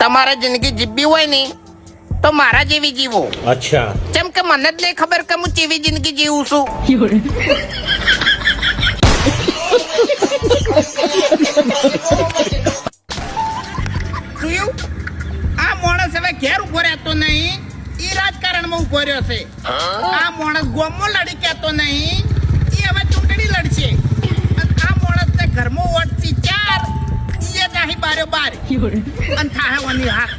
તમારે જિંદગી જીવવી હોય ને તો મારા જેવી જીવો. અચ્છા. જેમ કે મને જ નહીં ખબર કે હું કેવી જિંદગી જીવું છું. જોયું? આ માણસ હવે ઘેર ઉભો રહેતો નહીં, ઈ રાજકારણમાં ઉભો રહ્યો છે. આ માણસ ગોમમાં લડી કહેતો નહીં, ઈ હવે ચૂંટણી લડશે. અને આ માણસને ઘરમાં વોટથી 4, ઈએ જાહી બાર્યો બાર અને થાહે વાની હાથ.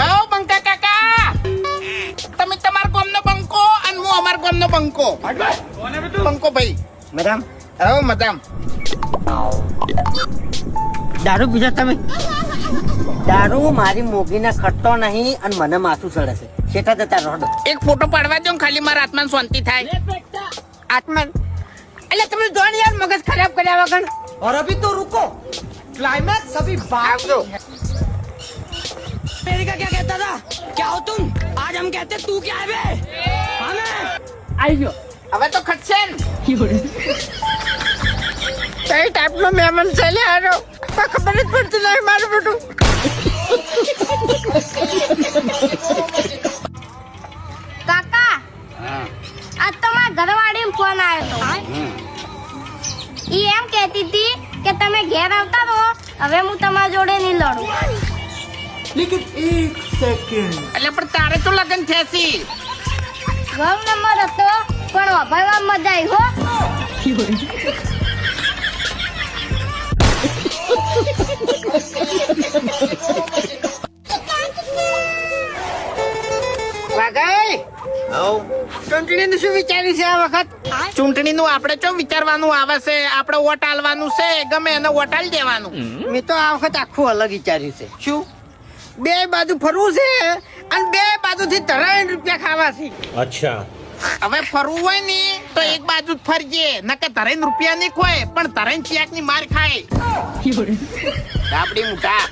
આવો બંકા કાકા, તમે તમાર ગામનો બંકો અને હું અમાર ગામનો બંકો. બંકો ભાઈ મેડમ આવો મદામ. દારૂ પીધા તમે? દારૂ મારી મોગીને ખટતો નહીં અને મને માથું ચડે છે. શેઠા જતા રોડ એક ફોટો પાડવા દો ને, ખાલી મારા આત્માને શાંતિ થાય. आत्मन अरे तुम दोनों यार मगज खराब करे वगन और अभी तो रुको क्लाइमैक्स अभी बाकी है मेरे का क्या कहता था क्या हो तुम आज हम कहते तू क्या है बे हमें आई गयो હવે તો ખટશે ને. कई टाइप નો મહેમાન ચાલે આરો તો ખબર જ પડતી નહીં મારું બેટું કાકા આજ તો મારા ઘરવાળી ફોન આવ્યો હતો. ઈ એમ કહેતી હતી કે તમે ઘેર આવતા રહો, હવે હું તમારા જોડે નહીં લડું. लेकिन एक सेकंड એટલે પણ તારે તો લગન થેસી. ઘર નંબર હતો પણ વાપરવા મજા આવી હો. વાગાઈ ચૂંટણીનું શું વિચાર્યું છે આ વખત? ચૂંટણીનું આપણે ચો વિચારવાનું આવે છે, આપણે વોટ આલવાનું છે, ગમે એને વોટ આલી દેવાનું. મેં તો આ વખત આખું અલગ વિચાર્યું છે. શું? બે બાજુ ફરવું છે અને બે બાજુથી 3 રૂપિયા ખાવા છે. અચ્છા. હવે ફરવું હોય ને તો એક બાજુ જ ફરજે, નકે 3 રૂપિયા નહીં ખોય પણ 3 ચેક ની માર ખાય. ડાબડી મુઠા.